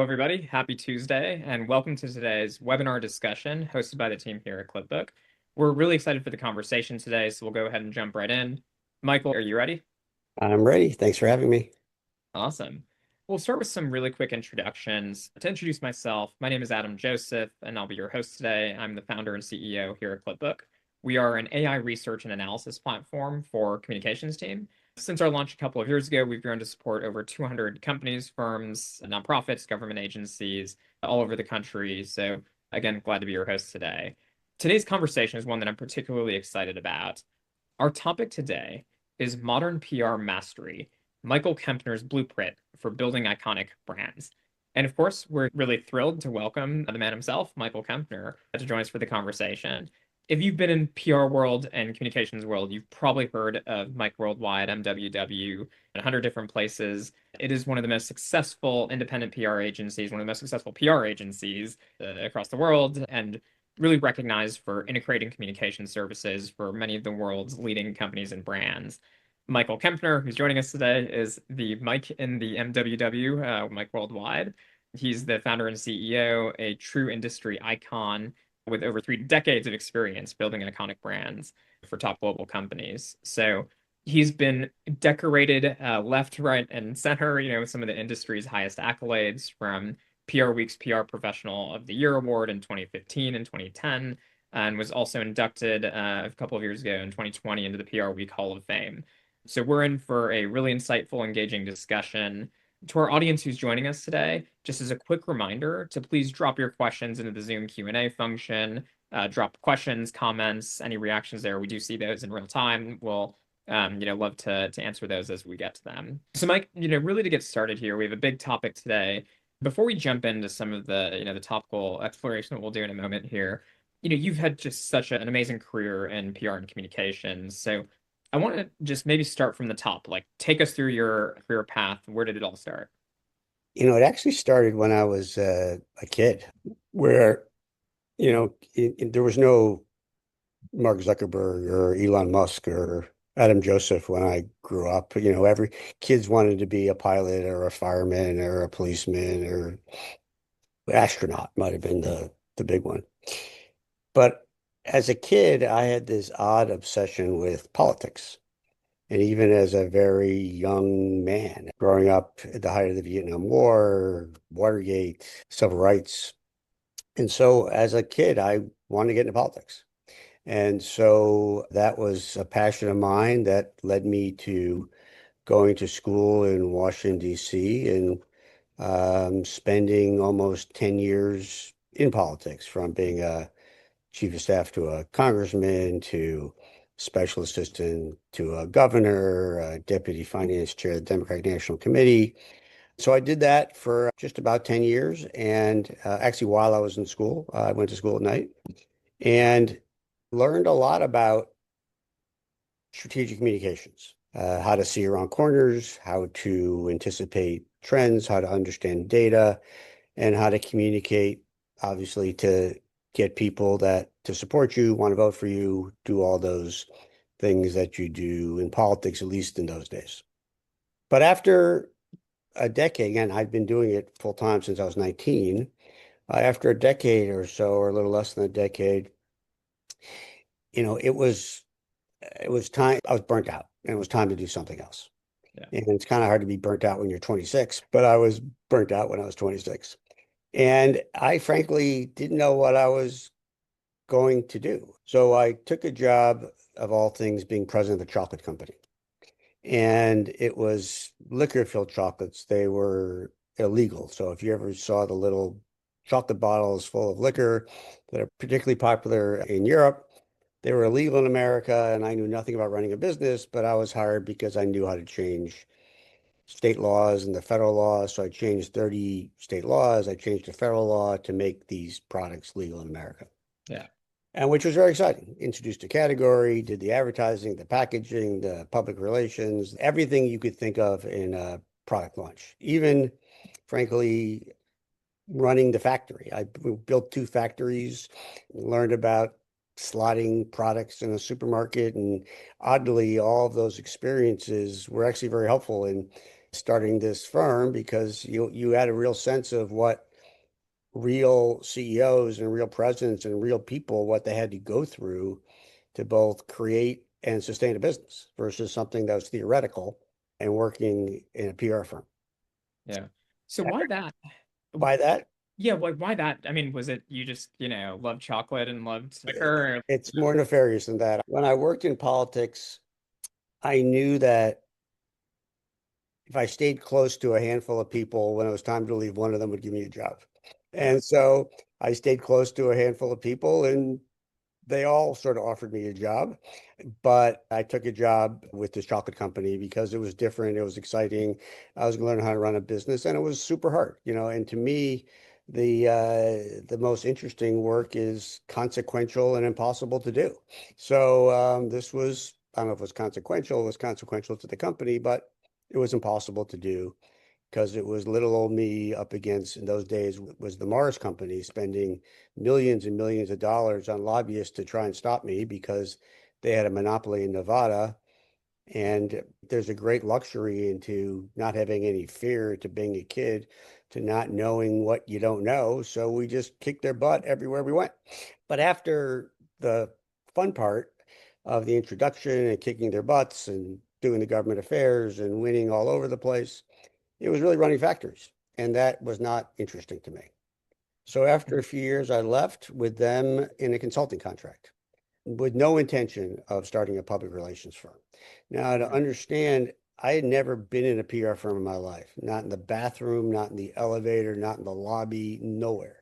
Hello, everybody. Happy Tuesday, and welcome to today's webinar discussion hosted by the team here at Clipbook. We're really excited for the conversation today, so we'll go ahead and jump right in. Michael, are you ready? I'm ready. Thanks for having me. Awesome. We'll start with some really quick introductions. To introduce myself, my name is Adam Joseph, and I'll be your host today. I'm the founder and CEO here at Clipbook. We are an AI research and analysis platform for communications team. Since our launch a couple of years ago, we've grown to support over 200 companies, firms, nonprofits, government agencies all over the country. So, again, glad to be your host today. Today's conversation is one that I'm particularly excited about. Our topic today is modern PR mastery, Michael Kempner's blueprint for building iconic brands. And of course, we're really thrilled to welcome the man himself, Michael Kempner, to join us for the conversation. If you've been in PR world and communications world, you've probably heard of MikeWorldWide, MWW, in 100 different places. It is one of the most successful independent PR agencies, one of the most successful PR agencies across the world, and really recognized for integrating communication services for many of the world's leading companies and brands. Michael Kempner, who's joining us today, is the Mike in the MWW, MikeWorldWide. He's the founder and CEO, a true industry icon with over 3 decades of experience building iconic brands for top global companies. So he's been decorated left, right, and center, with some of the industry's highest accolades, from PR Week's PR Professional of the Year award in 2015 and 2010, and was also inducted a couple of years ago in 2020 into the PR Week Hall of Fame. So we're in for a really insightful, engaging discussion. To our audience who's joining us today, just as a quick reminder to please drop your questions into the Zoom Q&A function. Drop questions, comments, any reactions there. We do see those in real time. We'll love to answer those as we get to them. So Mike, really to get started here, we have a big topic today. Before we jump into some of the topical exploration that we'll do in a moment here, you've had just such an amazing career in PR and communications. So I want to just maybe start from the top, like take us through your career path. Where did it all start? It actually started when I was a kid, where, there was no Mark Zuckerberg or Elon Musk or Adam Joseph when I grew up. Every kids wanted to be a pilot or a fireman or a policeman or astronaut might have been the big one. But as a kid, I had this odd obsession with politics. And even as a very young man, growing up at the height of the Vietnam War, Watergate, civil rights. And so as a kid, I wanted to get into politics. And so that was a passion of mine that led me to going to school in Washington, D.C., and spending almost 10 years in politics, from being a chief of staff to a congressman to special assistant to a governor, a deputy finance chair of the Democratic National Committee. So I did that for just about 10 years. And actually, while I was in school, I went to school at night and learned a lot about strategic communications, how to see around corners, how to anticipate trends, how to understand data, and how to communicate, obviously, to get people to support you, want to vote for you, do all those things that you do in politics, at least in those days. But after a decade, again, I've been doing it full time since I was 19. After a decade or so, or a little less than a decade, it was time. I was burnt out, and it was time to do something else. Yeah. And it's kind of hard to be burnt out when you're 26, but I was burnt out when I was 26. And I frankly didn't know what I was going to do. So I took a job, of all things, being president of a chocolate company. And it was liquor-filled chocolates. They were illegal. So if you ever saw the little chocolate bottles full of liquor that are particularly popular in Europe, they were illegal in America. And I knew nothing about running a business, but I was hired because I knew how to change state laws and the federal laws. So I changed 30 state laws. I changed the federal law to make these products legal in America. Yeah. And which was very exciting. Introduced a category, did the advertising, the packaging, the public relations, everything you could think of in a product launch. Even, frankly, running the factory. I built 2 factories, learned about slotting products in a supermarket. And oddly, all of those experiences were actually very helpful in starting this firm because you had a real sense of what real CEOs and real presidents and real people, what they had to go through to both create and sustain a business versus something that was theoretical and working in a PR firm. Yeah. So why that? By that, Yeah, why that? I mean, was it you just, loved chocolate and loved her? it's more nefarious than that. When I worked in politics, I knew that if I stayed close to a handful of people, when it was time to leave, one of them would give me a job. And so I stayed close to a handful of people, and they all sort of offered me a job. But I took a job with this chocolate company because it was different. It was exciting. I was going to learn how to run a business, and it was super hard, And to me, the most interesting work is consequential and impossible to do. So this was, I don't know if it was consequential. It was consequential to the company, but it was impossible to do because it was little old me up against, in those days, was the Mars company spending millions and millions of dollars on lobbyists to try and stop me because they had a monopoly in Nevada. And there's a great luxury into not having any fear, to being a kid, to not knowing what you don't know. So we just kicked their butt everywhere we went. But after the fun part of the introduction and kicking their butts and doing the government affairs and winning all over the place, it was really running factories. And that was not interesting to me. So after a few years, I left with them in a consulting contract with no intention of starting a public relations firm. Now, to understand, I had never been in a PR firm in my life, not in the bathroom, not in the elevator, not in the lobby, nowhere.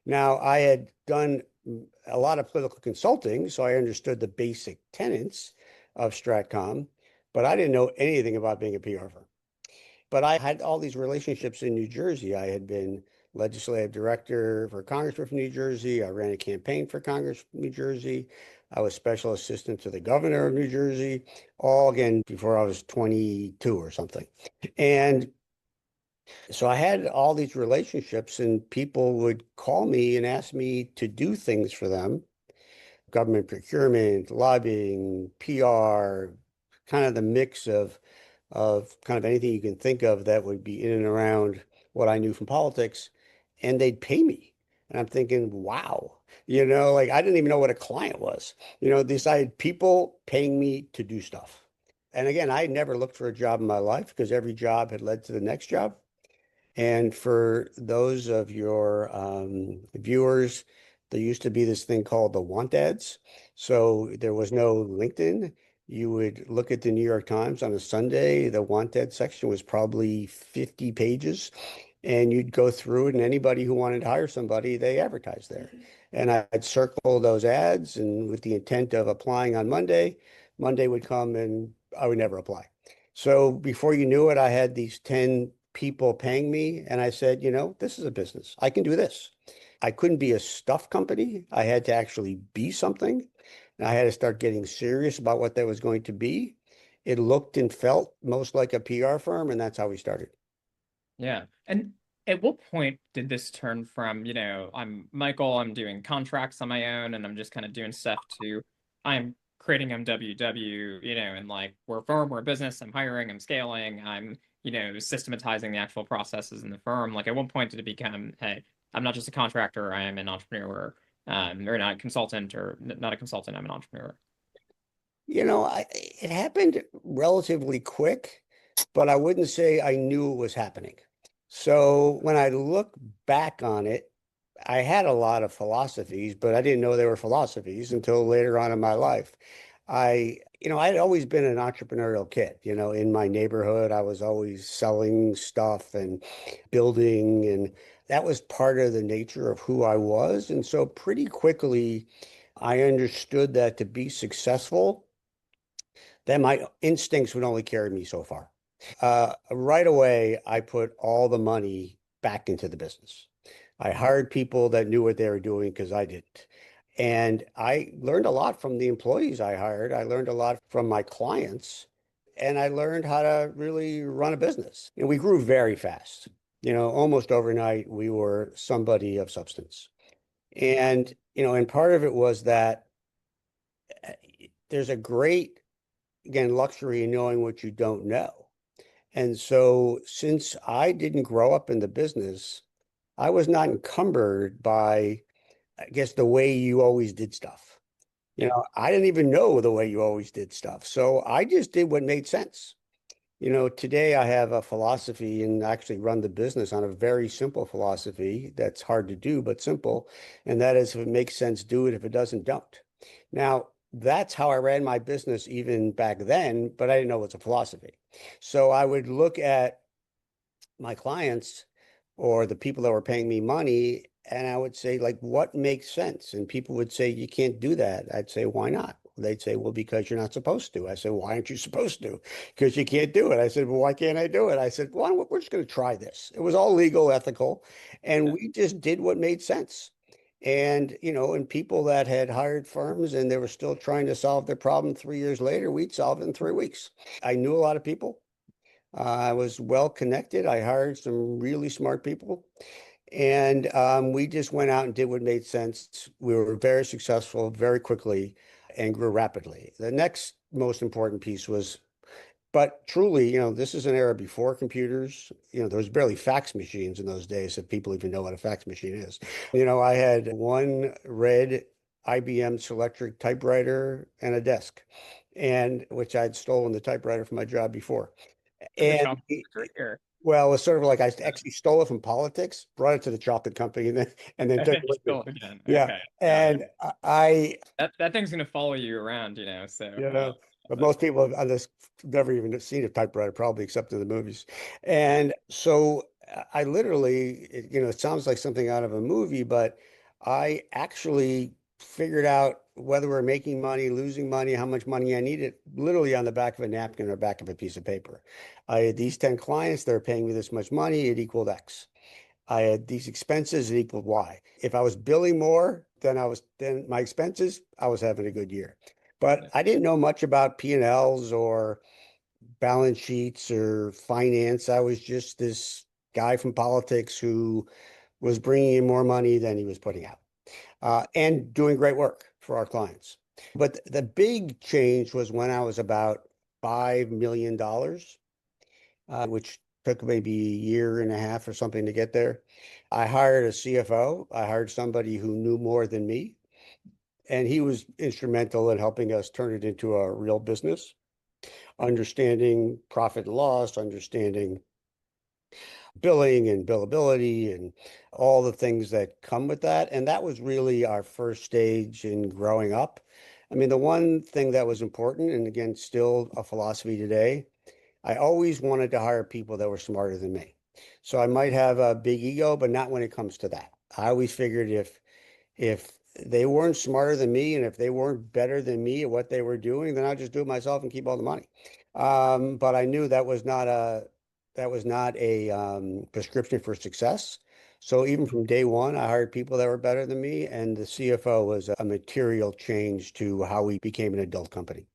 Now, I had done a lot of political consulting, so I understood the basic tenets of Stratcom, but I didn't know anything about being a PR firm. But I had all these relationships in New Jersey. I had been legislative director for Congressman from New Jersey. I ran a campaign for Congress from New Jersey. I was special assistant to the governor of New Jersey, all again before I was 22 or something. And so I had all these relationships, and people would call me and ask me to do things for them: government procurement, lobbying, PR, kind of the mix of kind of anything you can think of that would be in and around what I knew from politics, and they'd pay me. And I'm thinking, wow, like I didn't even know what a client was. Decided people paying me to do stuff. And again, I had never looked for a job in my life because every job had led to the next job. And for those of your viewers, there used to be this thing called the want ads. So there was no LinkedIn. You would look at the New York Times on a Sunday. The want ad section was probably 50 pages. And you'd go through it, and anybody who wanted to hire somebody, they advertised there. And I'd circle those ads, and with the intent of applying on Monday, Monday would come and I would never apply. So before you knew it, I had these 10 people paying me. And I said, this is a business. I can do this. I couldn't be a stuff company. I had to actually be something. And I had to start getting serious about what that was going to be. It looked and felt most like a PR firm, and that's how we started. Yeah. And at what point did this turn from, I'm Michael, I'm doing contracts on my own and I'm just kind of doing stuff to I'm creating MWW, and like we're a firm, we're a business, I'm hiring, I'm scaling, I'm, systematizing the actual processes in the firm. Like at what point did it become, hey, I'm not just a contractor, I am an entrepreneur, or not a consultant or not a consultant, I'm an entrepreneur. It happened relatively quick, but I wouldn't say I knew it was happening. So when I look back on it, I had a lot of philosophies, but I didn't know they were philosophies until later on in my life. I'd always been an entrepreneurial kid. In my neighborhood, I was always selling stuff and building, and that was part of the nature of who I was. And so pretty quickly, I understood that to be successful, then my instincts would only carry me so far. Right away, I put all the money back into the business. I hired people that knew what they were doing because I didn't. And I learned a lot from the employees I hired. I learned a lot from my clients, and I learned how to really run a business. And we grew very fast. Almost overnight, we were somebody of substance. And part of it was that there's a great, again, luxury in knowing what you don't know. And so since I didn't grow up in the business, I was not encumbered by, I guess, the way you always did stuff. Yeah. I didn't even know the way you always did stuff. So I just did what made sense. Today I have a philosophy and actually run the business on a very simple philosophy that's hard to do, but simple. And that is, if it makes sense, do it. If it doesn't, don't. Now, that's how I ran my business even back then, but I didn't know it was a philosophy. So I would look at my clients or the people that were paying me money, and I would say, like, what makes sense? And people would say, you can't do that. I'd say, why not? They'd say, well, because you're not supposed to. I said, why aren't you supposed to? Because you can't do it. I said, well, why can't I do it? I said, well, we're just going to try this. It was all legal, ethical, and Yeah. we just did what made sense. And people that had hired firms and they were still trying to solve their problem 3 years later, we'd solve it in 3 weeks. I knew a lot of people. I was well connected. I hired some really smart people. And we just went out and did what made sense. We were very successful very quickly and grew rapidly. The next most important piece was, but truly, this is an era before computers. There was barely fax machines in those days, if people even know what a fax machine is. I had one red IBM Selectric typewriter and a desk, and which I'd stolen the typewriter from my job before. For the And chocolate factory or well, it's sort of like I actually stole it from politics, brought it to the chocolate company, and then took it with me. still again. Yeah, Okay, got it. and I, That thing's gonna follow you around, so you know, but that's most people on this never even seen a typewriter, probably except in the movies. yeah. And so I literally, it sounds like something out of a movie, but I actually figured out whether we're making money, losing money, how much money I needed, literally on the back of a napkin or back of a piece of paper. I had these 10 clients, they're paying me this much money, it equaled X. I had these expenses, it equaled Y. If I was billing more than my expenses, I was having a good year. But I didn't know much about P&Ls or balance sheets or finance. I was just this guy from politics who was bringing in more money than he was putting out, and doing great work for our clients. But the big change was when I was about $5 million, which took maybe a year and a half or something to get there. I hired a CFO. I hired somebody who knew more than me, and he was instrumental in helping us turn it into a real business, understanding profit and loss, understanding billing and billability and all the things that come with that. And that was really our first stage in growing up. I mean, the one thing that was important, and again, still a philosophy today, I always wanted to hire people that were smarter than me. So I might have a big ego, but not when it comes to that. I always figured if they weren't smarter than me and if they weren't better than me at what they were doing, then I'll just do it myself and keep all the money. But I knew that was not a prescription for success. So even from day one, I hired people that were better than me, and the CFO was a material change to how we became an adult company.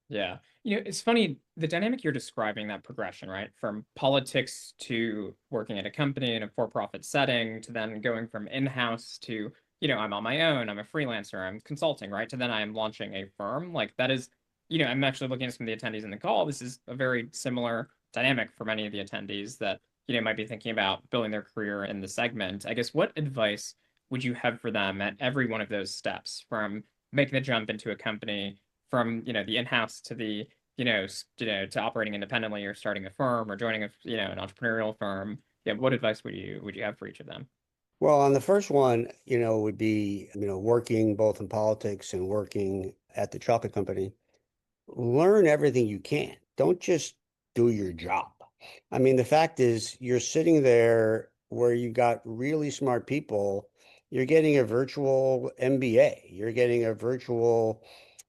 Yeah. It's funny, the dynamic you're describing, that progression, right? From politics to working at a company in a for-profit setting to then going from in-house to, I'm on my own, I'm a freelancer, I'm consulting, right? To then I'm launching a firm. Like that is, I'm actually looking at some of the attendees in the call. This is a very similar dynamic for many of the attendees that, might be thinking about building their career in the segment. I guess what advice would you have for them at every one of those steps from making the jump into a company from the in-house to the to operating independently or starting a firm or joining an entrepreneurial firm? Yeah, what advice would you have for each of them? Well, on the first one, would be, working both in politics and working at the chocolate company. Learn everything you can. Don't just do your job. I mean, the fact is, you're sitting there where you got really smart people. You're getting a virtual MBA. You're getting a virtual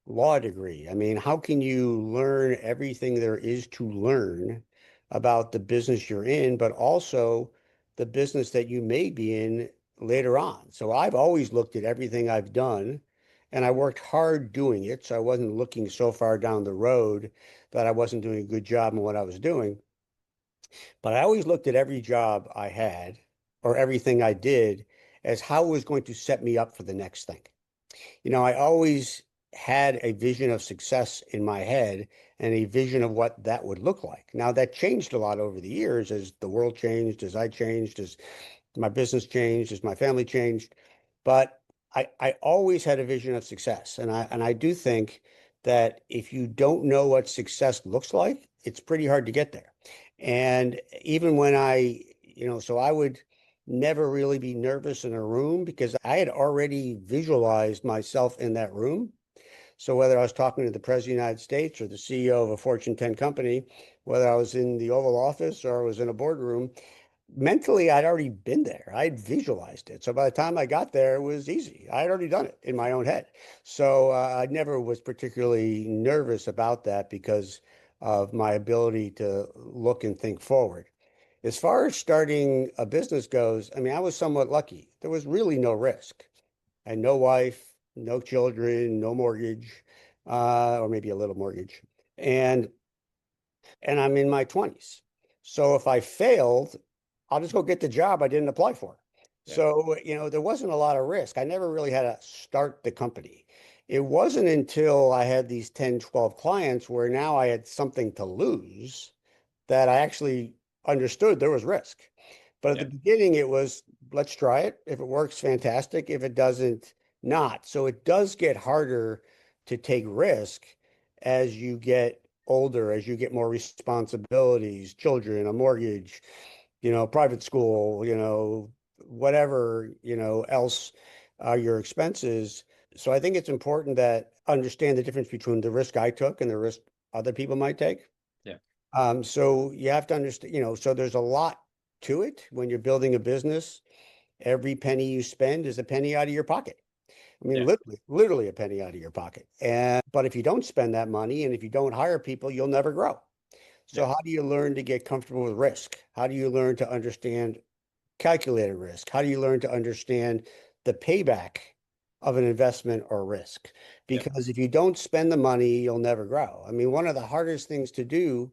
law degree. I mean, how can you learn everything there is to learn about the business you're in, but also the business that you may be in later on? So I've always looked at everything I've done, and I worked hard doing it. So I wasn't looking so far down the road that I wasn't doing a good job in what I was doing. But I always looked at every job I had or everything I did as how it was going to set me up for the next thing. I always had a vision of success in my head and a vision of what that would look like. Now, that changed a lot over the years as the world changed, as I changed, as my business changed, as my family changed. But I always had a vision of success. And I do think that if you don't know what success looks like, it's pretty hard to get there. And even when so I would never really be nervous in a room because I had already visualized myself in that room. So whether I was talking to the President of the United States or the CEO of a Fortune 10 company, whether I was in the Oval Office or I was in a boardroom, mentally I'd already been there. I'd visualized it. So by the time I got there, it was easy. I had already done it in my own head. So I never was particularly nervous about that because of my ability to look and think forward. As far as starting a business goes, I mean, I was somewhat lucky. There was really no risk. I had no wife, no children, no mortgage, or maybe a little mortgage. And I'm in my 20s. So if I failed, I'll just go get the job I didn't apply for. Yeah. So, there wasn't a lot of risk. I never really had to start the company. It wasn't until I had these 10, 12 clients where now I had something to lose that I actually understood there was risk. But at the Yeah. beginning, it was, let's try it. If it works, fantastic. If it doesn't, not. So it does get harder to take risk as you get older, as you get more responsibilities, children, a mortgage, private school, whatever, else are your expenses. So I think it's important that understand the difference between the risk I took and the risk other people might take. Yeah. So you have to understand, so there's a lot to it when you're building a business. Every penny you spend is a penny out of your pocket. I mean, Yeah. literally a penny out of your pocket. But if you don't spend that money and if you don't hire people, you'll never grow. So Yeah. how do you learn to get comfortable with risk? How do you learn to understand calculated risk? How do you learn to understand the payback of an investment or risk? Yeah. Because if you don't spend the money, you'll never grow. I mean, one of the hardest things to do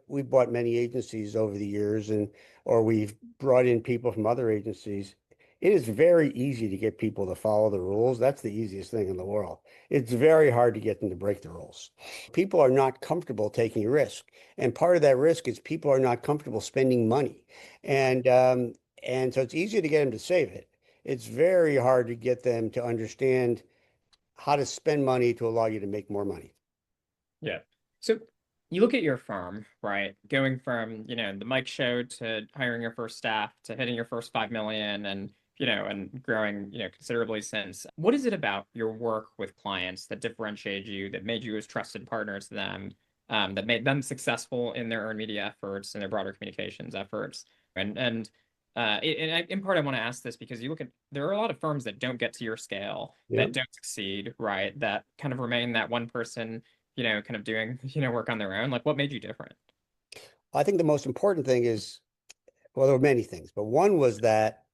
we bought many agencies over the years or we've brought in people from other agencies, it is very easy to get people to follow the rules. That's the easiest thing in the world. It's very hard to get them to break the rules. People are not comfortable taking risk. And part of that risk is people are not comfortable spending money. And so it's easy to get them to save it. It's very hard to get them to understand how to spend money to allow you to make more money. Yeah. So you look at your firm, right? Going from, the Mike show to hiring your first staff to hitting your first 5 million and, and growing, considerably since. What is it about your work with clients that differentiated you, that made you as trusted partner to them, that made them successful in their earned media efforts and their broader communications efforts? And in part, I want to ask this because there are a lot of firms that don't get to your scale, Yeah. that don't succeed, right? That kind of remain that one person kind of doing, work on their own? Like, what made you different? I think the most important thing is, well, there were many things, but one was that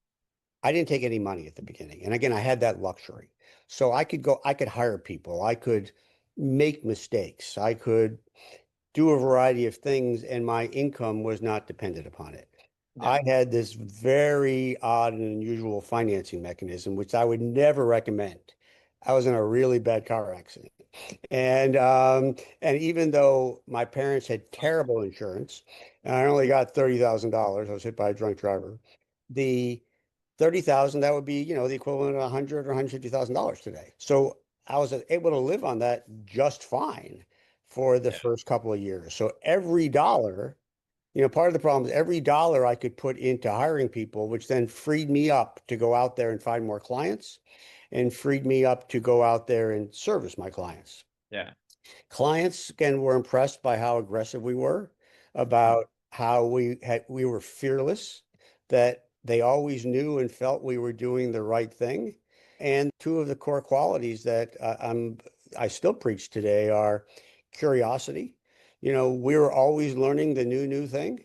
I didn't take any money at the beginning. And again, I had that luxury. So I could hire people, I could make mistakes, I could do a variety of things, and my income was not dependent upon it. Yeah, I had this very odd and unusual financing mechanism, which I would never recommend. I was in a really bad car accident. And even though my parents had terrible insurance, and I only got $30,000, I was hit by a drunk driver. The 30,000, that would be, the equivalent of 100 or $150,000 today. So I was able to live on that just fine for the yeah, first couple of years. So every dollar, part of the problem is every dollar I could put into hiring people, which then freed me up to go out there and find more clients and freed me up to go out there and service my clients. yeah, Clients, again, were impressed by how aggressive we were, mhm, about how we were fearless, that they always knew and felt we were doing the right thing. And two of the core qualities that I still preach today are curiosity. We were always learning the new thing.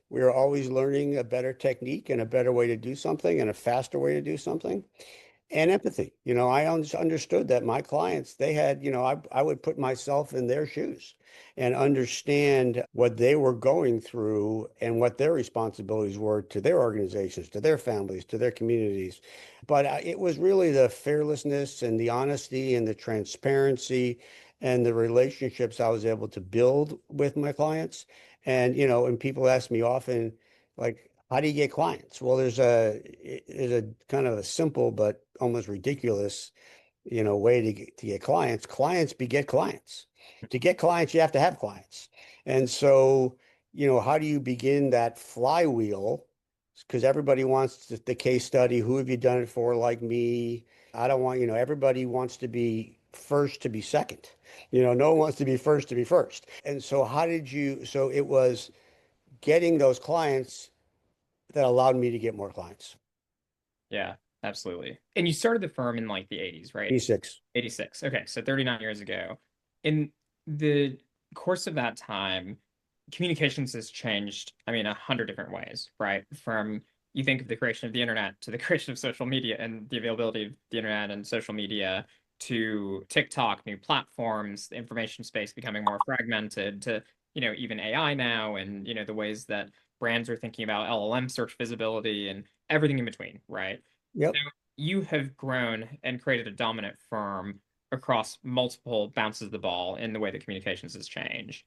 We were always learning a better technique and a better way to do something and a faster way to do something. And empathy. I understood that my clients, they had, I would put myself in their shoes. and understand what they were going through and what their responsibilities were to their organizations, to their families, to their communities. But it was really the fearlessness and the honesty and the transparency and the relationships I was able to build with my clients. And people ask me often, like, how do you get clients? Well, there's a kind of a simple but almost ridiculous, way to get clients. Clients beget clients. To get clients, you have to have clients. And so, how do you begin that flywheel? Because everybody wants the case study. Who have you done it for? Like me. I don't want, everybody wants to be first to be second. No one wants to be first to be first. And so so it was getting those clients that allowed me to get more clients. Yeah, absolutely. And you started the firm in like the 80s, right? 86. 86. Okay, so 39 years ago. In the course of that time, communications has changed, I mean, 100 different ways, right? From you think of the creation of the internet to the creation of social media and the availability of the internet and social media to TikTok, new platforms, the information space becoming more fragmented to, even AI now and, the ways that brands are thinking about LLM search visibility and everything in between, right? So Yep. you have grown and created a dominant firm across multiple bounces of the ball in the way that communications has changed,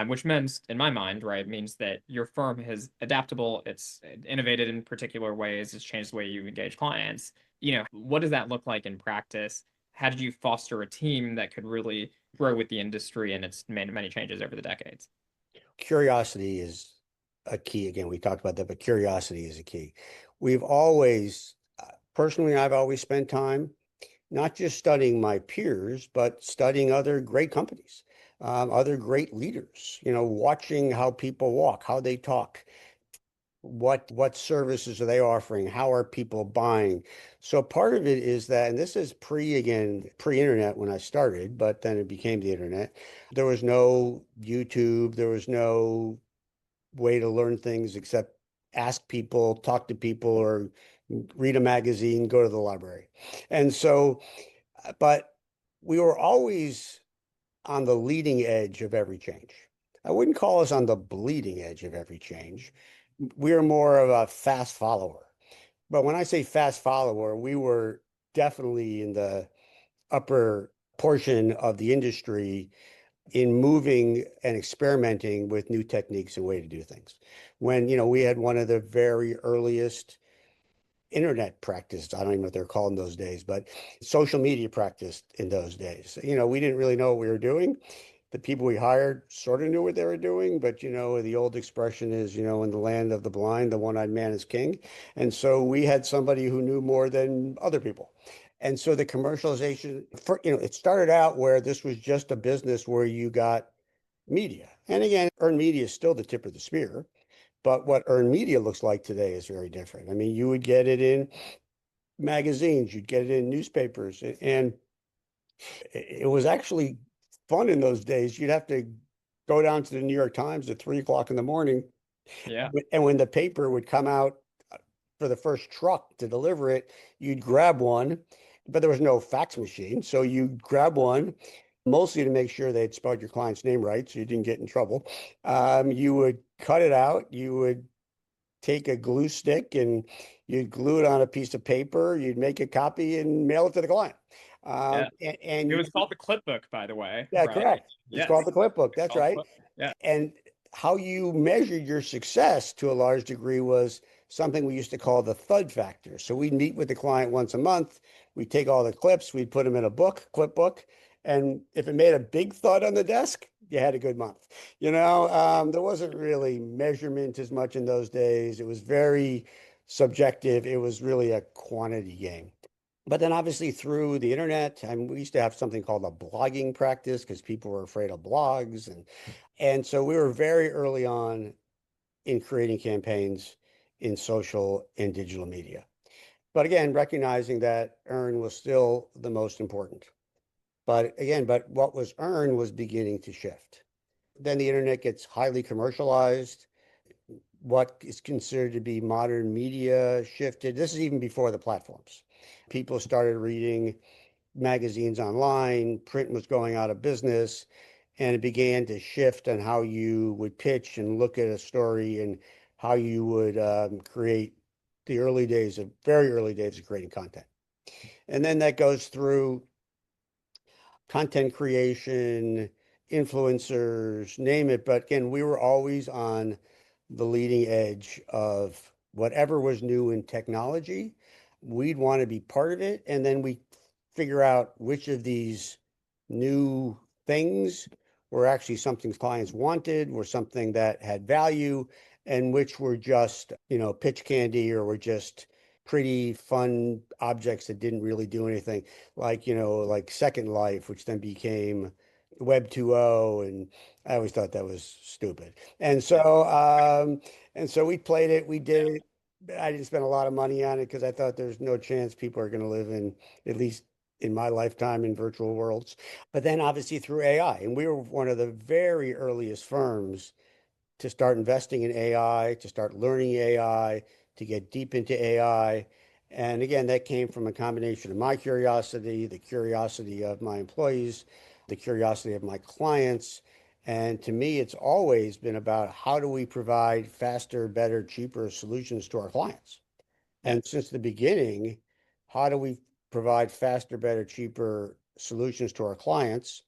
which means, in my mind, right, means that your firm is adaptable, it's innovated in particular ways, it's changed the way you engage clients. What does that look like in practice? How did you foster a team that could really grow with the industry and its many changes over the decades? Curiosity is a key. Again, we talked about that, but curiosity is a key. We've always, personally, I've always spent time not just studying my peers, but studying other great companies, other great leaders, watching how people walk, how they talk, what services are they offering, how are people buying. So part of it is that, and this is pre-internet when I started, but then it became the internet. There was no YouTube, there was no way to learn things except ask people, talk to people, or read a magazine, go to the library. And so, but we were always on the leading edge of every change. I wouldn't call us on the bleeding edge of every change. We are more of a fast follower. But when I say fast follower, we were definitely in the upper portion of the industry in moving and experimenting with new techniques and way to do things. When, we had one of the very earliest internet practice. I don't even know what they're called in those days, but social media practice in those days. We didn't really know what we were doing. The people we hired sort of knew what they were doing, but the old expression is, in the land of the blind, the one-eyed man is king. And so we had somebody who knew more than other people. And so the commercialization, it started out where this was just a business where you got media. And again, earned media is still the tip of the spear. But what earned media looks like today is very different. I mean, you would get it in magazines, you'd get it in newspapers, and it was actually fun in those days. You'd have to go down to the New York Times at 3 o'clock in the morning, Yeah. and when the paper would come out for the first truck to deliver it, you'd grab one, but there was no fax machine, so you'd grab one. Mostly to make sure they'd spelled your client's name right so you didn't get in trouble. You would cut it out. You would take a glue stick and you'd glue it on a piece of paper. You'd make a copy and mail it to the client. Yeah. And It was called the Clipbook, by the way, yeah, right? correct. It's called Yes. the Clipbook. It's That's called the right. Clipbook. Yeah. And how you measured your success to a large degree was something we used to call the thud factor. So we'd meet with the client once a month. We'd take all the clips, we'd put them in a book, clipbook. And if it made a big thud on the desk, you had a good month. There wasn't really measurement as much in those days. It was very subjective. It was really a quantity game. But then obviously through the internet, and we used to have something called a blogging practice because people were afraid of blogs. And so we were very early on in creating campaigns in social and digital media. But again, recognizing that earn was still the most important. But what was earned was beginning to shift. Then the internet gets highly commercialized. What is considered to be modern media shifted. This is even before the platforms. People started reading magazines online, print was going out of business. and it began to shift on how you would pitch and look at a story and how you would create the early days of very early days of creating content. And then that goes through content creation, influencers, name it. But again, we were always on the leading edge of whatever was new in technology. We'd want to be part of it. And then we figure out which of these new things were actually something clients wanted, were something that had value, and which were just, pitch candy or were just pretty fun objects that didn't really do anything, like, like Second Life, which then became Web 2.0. And I always thought that was stupid. And Yeah. so we played it, we did it. I didn't spend a lot of money on it because I thought there's no chance people are going to live in, at least in my lifetime, in virtual worlds. But then obviously through AI, and we were one of the very earliest firms to start investing in AI, to start learning AI, to get deep into AI. And again, that came from a combination of my curiosity, the curiosity of my employees, the curiosity of my clients. And to me, it's always been about how do we provide faster, better, cheaper solutions to our clients? Yeah. And since the beginning, how do we provide faster, better, cheaper solutions to our clients?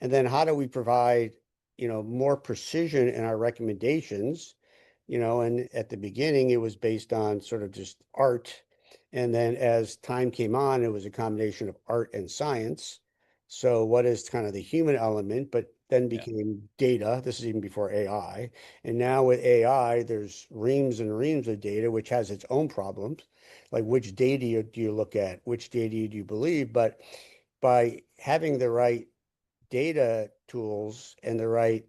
And then how do we provide, more precision in our recommendations? And at the beginning, it was based on sort of just art. And then as time came on, it was a combination of art and science. So what is kind of the human element, but then Yeah. became data. This is even before AI. And now with AI, there's reams and reams of data, which has its own problems. Like which data do you look at? Which data do you believe? But by having the right data tools and the right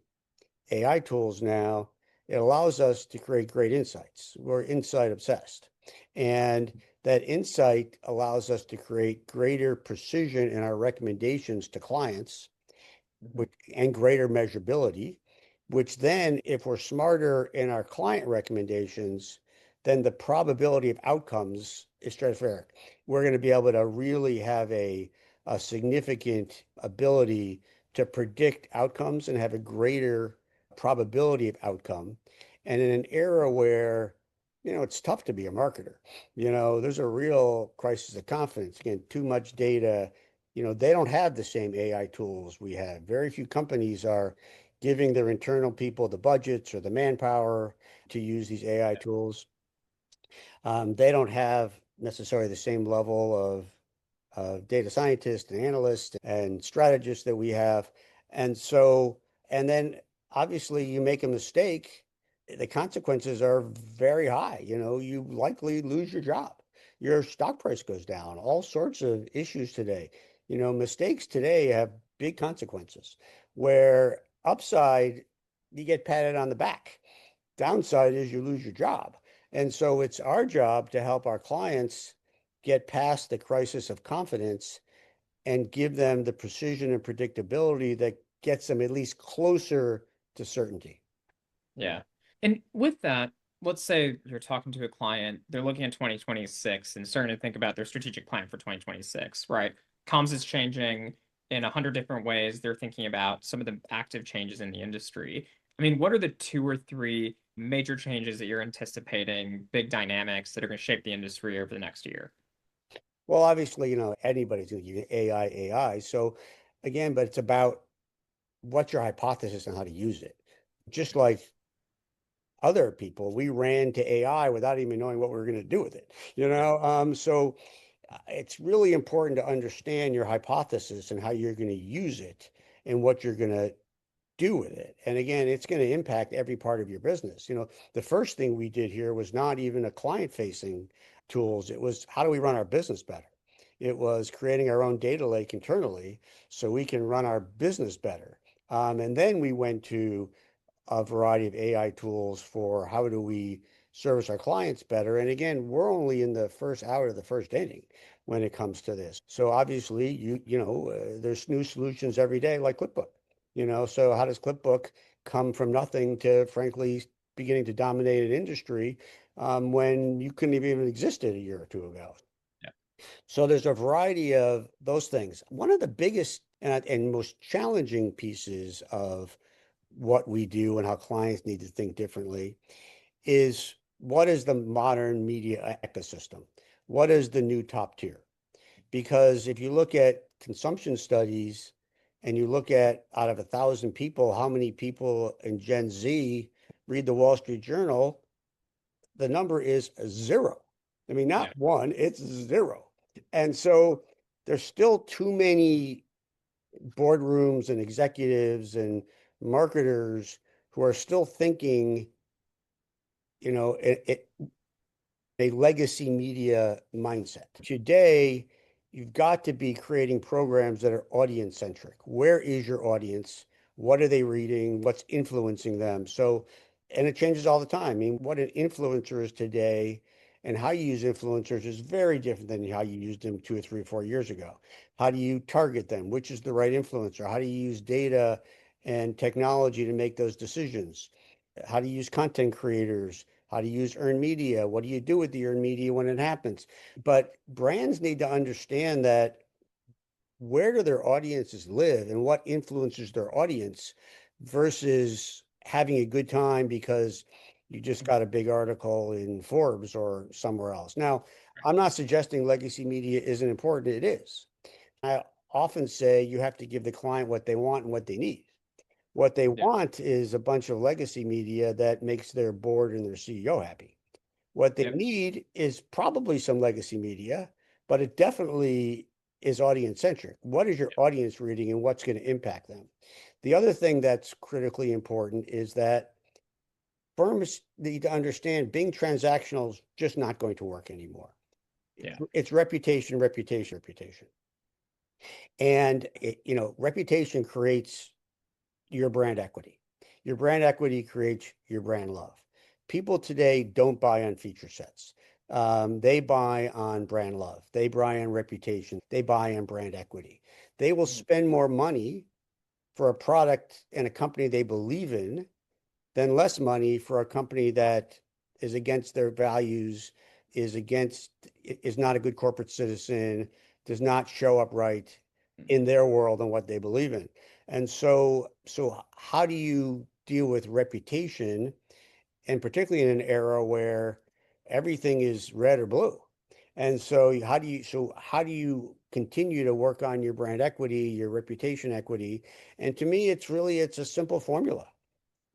AI tools now, it allows us to create great insights. We're insight obsessed. And that insight allows us to create greater precision in our recommendations to clients, Mhm. and greater measurability, which then, if we're smarter in our client recommendations, then the probability of outcomes is stratospheric. We're going to be able to really have a significant ability to predict outcomes and have a greater probability of outcome. And in an era where, it's tough to be a marketer, there's a real crisis of confidence. Again, too much data, they don't have the same AI tools we have. Very few companies are giving their internal people the budgets or the manpower to use these AI tools. They don't have necessarily the same level of data scientists and analysts and strategists that we have. And so, and then obviously you make a mistake, the consequences are very high. You likely lose your job. Your stock price goes down, all sorts of issues today. Mistakes today have big consequences, where upside, you get patted on the back. Downside is you lose your job. And so it's our job to help our clients get past the crisis of confidence and give them the precision and predictability that gets them at least closer to certainty. Yeah. And with that, let's say you're talking to a client, they're looking at 2026 and starting to think about their strategic plan for 2026, right? Comms is changing in 100 different ways. They're thinking about some of the active changes in the industry. I mean, what are the two or three major changes that you're anticipating, big dynamics that are going to shape the industry over the next year? Well, obviously, anybody's going to use AI. So again, but it's about what's your hypothesis on how to use it. Just like other people, we ran to AI without even knowing what we were going to do with it. So it's really important to understand your hypothesis and how you're going to use it and what you're going to do with it. And again, it's going to impact every part of your business. The first thing we did here was not even a client facing tools. It was how do we run our business better? It was creating our own data lake internally so we can run our business better. And then we went to a variety of AI tools for how do we service our clients better. And again, we're only in the first hour of the first inning when it comes to this. So obviously, there's new solutions every day, like Clipbook. So how does Clipbook come from nothing to, frankly, beginning to dominate an industry when you couldn't have even existed a year or two ago? Yeah. So there's a variety of those things. One of the biggest and most challenging pieces of what we do and how clients need to think differently is what is the modern media ecosystem? What is the new top tier? Because if you look at consumption studies and you look at out of 1,000 people, how many people in Gen Z read the Wall Street Journal, the number is zero. I mean, Yeah. not one, it's zero. And so there's still too many boardrooms and executives and marketers who are still thinking, a legacy media mindset. Today, you've got to be creating programs that are audience centric. Where is your audience? What are they reading? What's influencing them? So, and it changes all the time. I mean, what an influencer is today and how you use influencers is very different than how you used them 2 or 3 or 4 years ago. How do you target them? Which is the right influencer? How do you use data and technology to make those decisions? How do you use content creators? How do you use earned media? What do you do with the earned media when it happens? But brands need to understand that where do their audiences live and what influences their audience versus having a good time because you just got a big article in Forbes or somewhere else. Now, I'm not suggesting legacy media isn't important. It is. I often say you have to give the client what they want and what they need. What they Yeah. want is a bunch of legacy media that makes their board and their CEO happy. What they Yep. need is probably some legacy media, but it definitely is audience centric. What is your audience reading and what's going to impact them? The other thing that's critically important is that firms need to understand being transactional is just not going to work anymore. Yeah. It's reputation, reputation, reputation. And reputation creates your brand equity. Your brand equity creates your brand love. People today don't buy on feature sets. They buy on brand love. They buy on reputation. They buy on brand equity. They will Mhm. spend more money for a product and a company they believe in than less money for a company that is against their values, is not a good corporate citizen, does not show up right in their world and what they believe in. And so how do you deal with reputation, and particularly in an era where everything is red or blue? And so how do you continue to work on your brand equity, your reputation equity? And to me, it's a simple formula.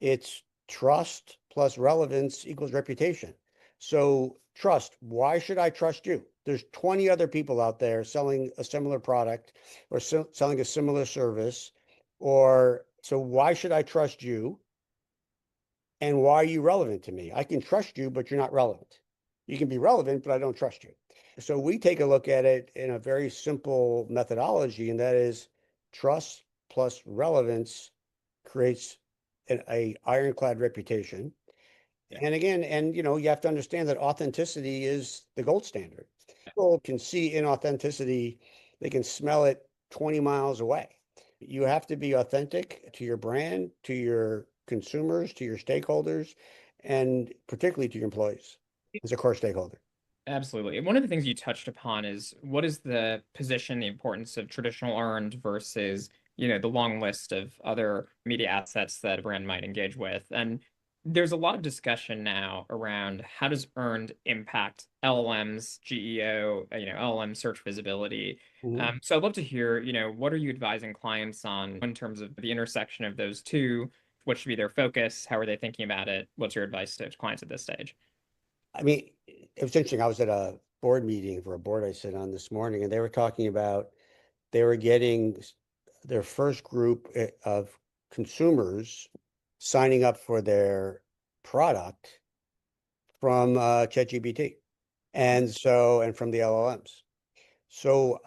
It's trust plus relevance equals reputation. So trust, why should I trust you? There's 20 other people out there selling a similar product or selling a similar service. Or so why should I trust you? And why are you relevant to me? I can trust you, but you're not relevant. You can be relevant, but I don't trust you. So we take a look at it in a very simple methodology, and that is trust plus relevance creates a ironclad reputation. Yeah. And again, you have to understand that authenticity is the gold standard. People can see inauthenticity, they can smell it 20 miles away. You have to be authentic to your brand, to your consumers, to your stakeholders, and particularly to your employees as a core stakeholder. Absolutely. And one of the things you touched upon is what is the position, the importance of traditional earned versus, the long list of other media assets that a brand might engage with. And there's a lot of discussion now around how does earned impact LLMs, GEO, LLM search visibility. Mhm. So I'd love to hear, what are you advising clients on in terms of the intersection of those two? What should be their focus? How are they thinking about it? What's your advice to clients at this stage? I mean, it was interesting. I was at a board meeting for a board I sit on this morning, and they were talking about they were getting their first group of consumers signing up for their product from ChatGPT, and from the LLMs. So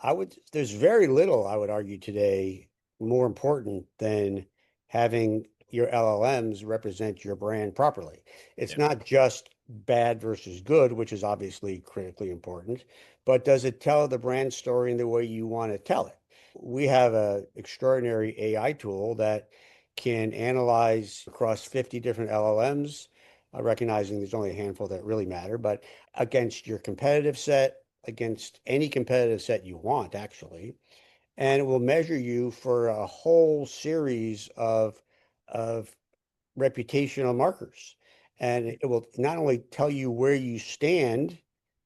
there's very little I would argue today more important than having your LLMs represent your brand properly. It's Yeah. not just bad versus good, which is obviously critically important, but does it tell the brand story in the way you want to tell it? We have an extraordinary AI tool that can analyze across 50 different LLMs, recognizing there's only a handful that really matter, but against your competitive set, against any competitive set you want, actually, and it will measure you for a whole series of reputational markers. And it will not only tell you where you stand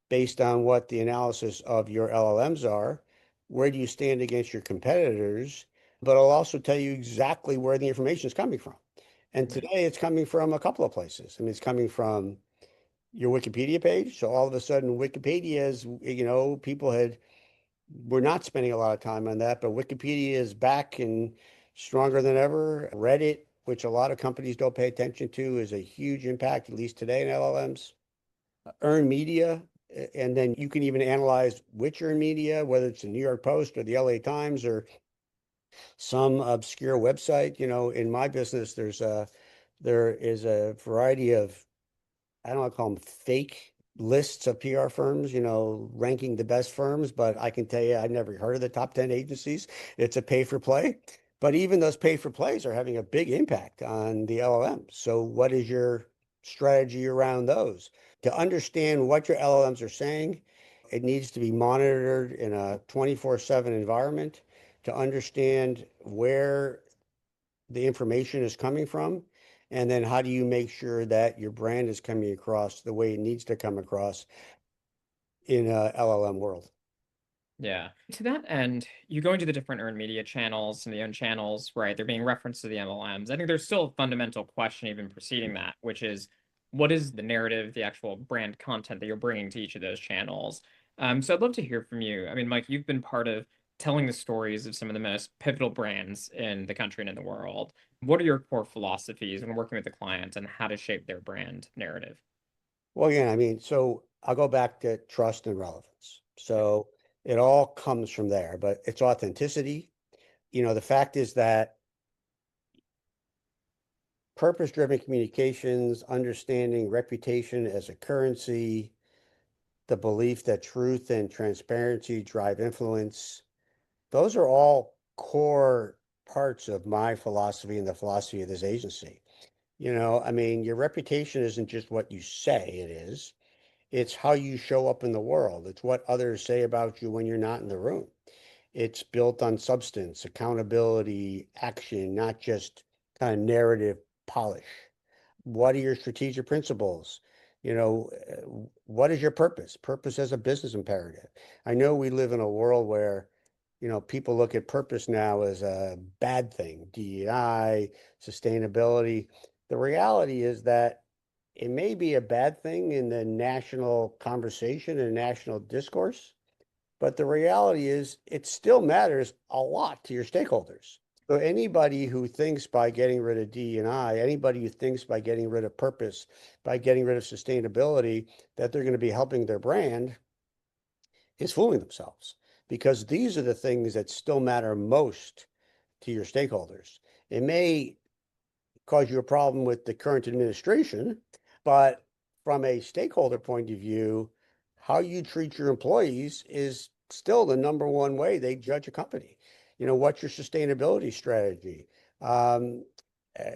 based on what the analysis of your LLMs are, where do you stand against your competitors, but it'll also tell you exactly where the information is coming from. And Right. today it's coming from a couple of places. I mean, it's coming from your Wikipedia page. So all of a sudden, Wikipedia is, people were not spending a lot of time on that, but Wikipedia is back and stronger than ever. Reddit, which a lot of companies don't pay attention to, is a huge impact, at least today in LLMs. Earned media, and then you can even analyze which earned media, whether it's the New York Post or the LA Times or some obscure website. In my business, there is a variety of, I don't want to call them fake lists of PR firms, ranking the best firms, but I can tell you, I've never heard of the top 10 agencies. It's a pay for play. But even those pay for plays are having a big impact on the LLMs. So, what is your strategy around those? To understand what your LLMs are saying, it needs to be monitored in a 24/7 environment to understand where the information is coming from. And then how do you make sure that your brand is coming across the way it needs to come across in a LLM world? Yeah. To that end, you go into the different earned media channels and the own channels, right? They're being referenced to the MLMs. I think there's still a fundamental question even preceding that, which is what is the narrative, the actual brand content that you're bringing to each of those channels? So I'd love to hear from you. I mean, Mike, you've been part of telling the stories of some of the most pivotal brands in the country and in the world. What are your core philosophies when working with the client and how to shape their brand narrative? Well, again, I mean, so I'll go back to trust and relevance. So it all comes from there, but it's authenticity. The fact is that purpose-driven communications, understanding reputation as a currency, the belief that truth and transparency drive influence, those are all core parts of my philosophy and the philosophy of this agency. I mean, your reputation isn't just what you say it is, it's how you show up in the world. It's what others say about you when you're not in the room. It's built on substance, accountability, action, not just kind of narrative polish. What are your strategic principles? What is your purpose? Purpose as a business imperative. I know we live in a world where, people look at purpose now as a bad thing, DEI, sustainability. The reality is that it may be a bad thing in the national conversation and national discourse, but the reality is it still matters a lot to your stakeholders. So anybody who thinks by getting rid of D&I, anybody who thinks by getting rid of purpose, by getting rid of sustainability, that they're going to be helping their brand is fooling themselves because these are the things that still matter most to your stakeholders. It may cause you a problem with the current administration, but from a stakeholder point of view, how you treat your employees is still the number one way they judge a company. What's your sustainability strategy? Um,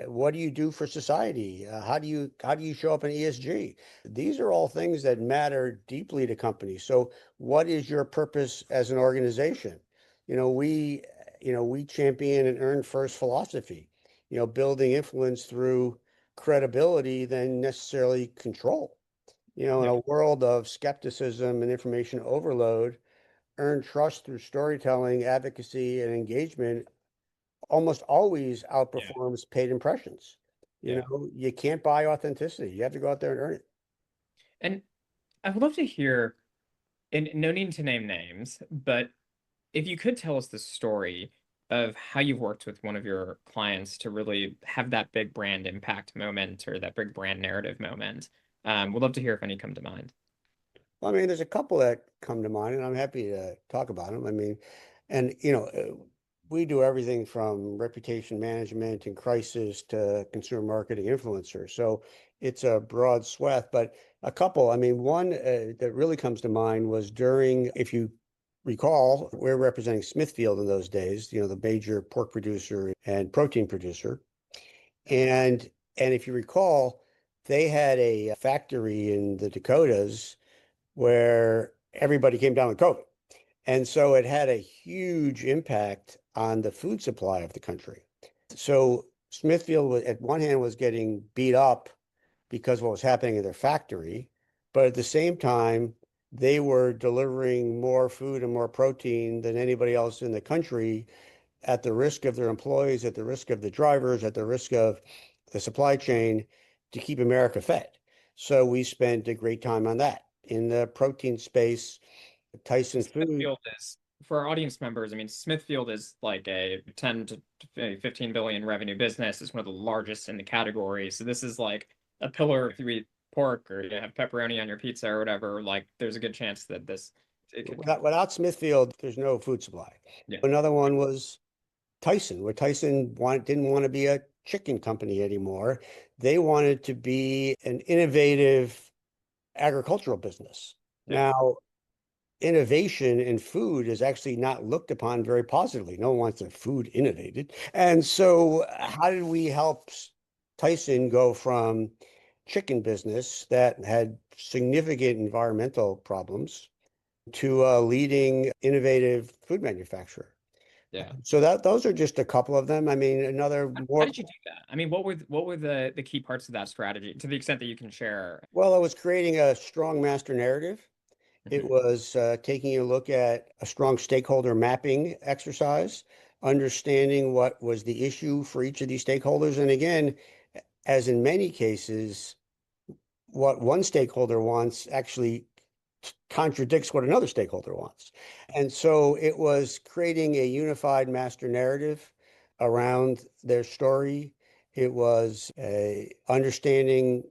what do you do for society? How do you show up in ESG? These are all things that matter deeply to companies. So, what is your purpose as an organization? We champion an earn first philosophy. Building influence through credibility than necessarily control. In Yeah. a world of skepticism and information overload, earn trust through storytelling, advocacy, and engagement almost always Yeah. outperforms paid impressions. Yeah. You can't buy authenticity. You have to go out there and earn it. And I would love to hear, and no need to name names, but if you could tell us the story of how you've worked with one of your clients to really have that big brand impact moment or that big brand narrative moment, we'd love to hear if any come to mind. Well, I mean, there's a couple that come to mind, and I'm happy to talk about them. I mean, and we do everything from reputation management and crisis to consumer marketing influencers. So it's a broad swath, but a couple. I mean, one that really comes to mind was during, if you recall, we're representing Smithfield in those days, the major pork producer and protein producer. And if you recall, they had a factory in the Dakotas where everybody came down with COVID. And so it had a huge impact on the food supply of the country. So Smithfield at one hand was getting beat up because of what was happening in their factory, but at the same time, they were delivering more food and more protein than anybody else in the country at the risk of their employees, at the risk of the drivers, at the risk of the supply chain to keep America fed. So we spent a great time on that. In the protein space, Tyson Food. Smithfield is, for our audience members, I mean, Smithfield is like a 10 to 15 billion revenue business. It's one of the largest in the category. So this is like a pillar if you eat pork or you have pepperoni on your pizza or whatever, like there's a good chance that this it could Without Smithfield, there's no food supply. yeah. Another one was Tyson, where didn't want to be a chicken company anymore. They wanted to be an innovative agricultural business. Yeah. Now, innovation in food is actually not looked upon very positively. No one wants their food innovated. And so, how did we help Tyson go from chicken business that had significant environmental problems to a leading innovative food manufacturer? Yeah. So that those are just a couple of them. I mean, another How more, did you do that? I mean, what were the key parts of that strategy to the extent that you can share? well, it was creating a strong master narrative. It Mhm. was taking a look at a strong stakeholder mapping exercise, understanding what was the issue for each of these stakeholders. And again, as in many cases, what one stakeholder wants actually contradicts what another stakeholder wants. And so it was creating a unified master narrative around their story. It was understanding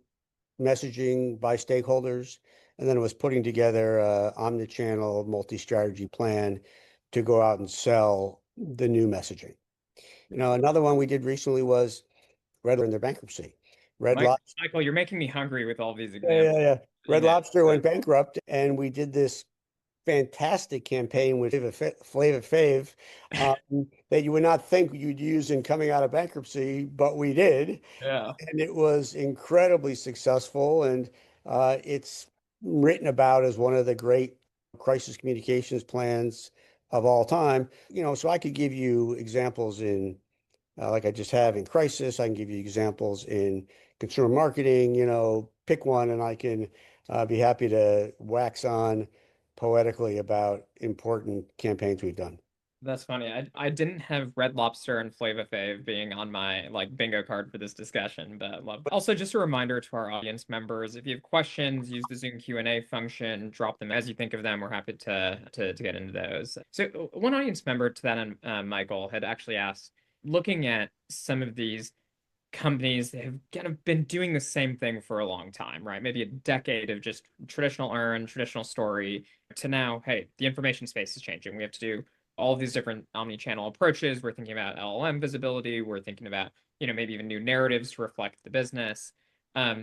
messaging by stakeholders, and then it was putting together a omni-channel multi-strategy plan to go out and sell the new messaging. Another one we did recently was Red Lobster in their bankruptcy. Red Lobster, Michael, you're making me hungry with all these yeah, yeah, examples. yeah. You Red know, Lobster but went bankrupt, and we did this fantastic campaign with Flavor Flav that you would not think you'd use in coming out of bankruptcy, but we did. yeah. And it was incredibly successful. And it's written about as one of the great crisis communications plans of all time. So I could give you examples in, like I just have in crisis. I can give you examples in consumer marketing, pick one and I can be happy to wax on poetically about important campaigns we've done. That's funny. I didn't have Red Lobster and Flava Fave being on my like bingo card for this discussion, but love. Also, just a reminder to our audience members, if you have questions, use the Zoom Q&A function, drop them as you think of them. We're happy to get into those. So one audience member to that end, Michael, had actually asked, looking at some of these companies that have kind of been doing the same thing for a long time, right? Maybe a decade of just traditional earn, traditional story to now, hey, the information space is changing. We have to do all of these different omni-channel approaches. We're thinking about LLM visibility. We're thinking about, maybe even new narratives to reflect the business.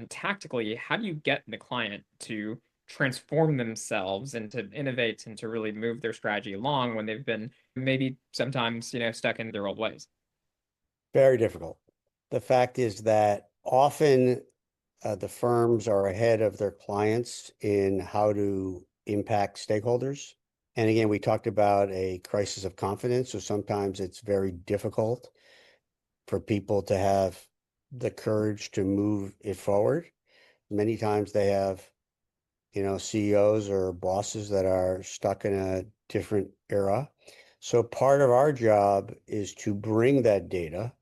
Tactically, how do you get the client to transform themselves and to innovate and to really move their strategy along when they've been maybe sometimes, stuck in their old ways? Very difficult. The fact is that often the firms are ahead of their clients in how to impact stakeholders. And again, we talked about a crisis of confidence. So sometimes it's very difficult for people to have the courage to move it forward. Many times they have, CEOs or bosses that are stuck in a different era. So part of our job is to bring that data.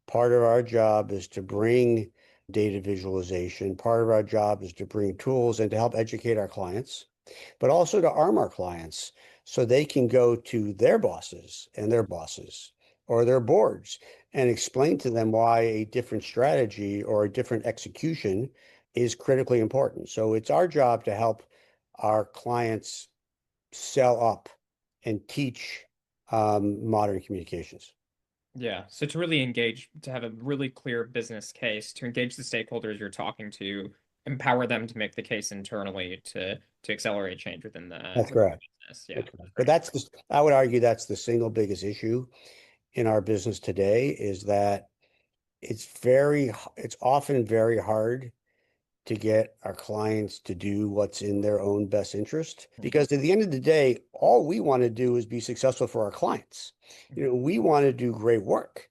Part of our job is to bring data visualization. Part of our job is to bring tools and to help educate our clients, but also to arm our clients so they can go to their bosses and their bosses or their boards and explain to them why a different strategy or a different execution is critically important. So it's our job to help our clients sell up and teach modern communications. Yeah. So to really engage, to have a really clear business case, to engage the stakeholders you're talking to, empower them to make the case internally to accelerate change within That's the correct. business. Yeah, That's correct. But great. I would argue that's the single biggest issue in our business today is that it's often very hard to get our clients to do what's in their own best interest. Because at the end of the day, all we want to do is be successful for our clients. We want to do great work,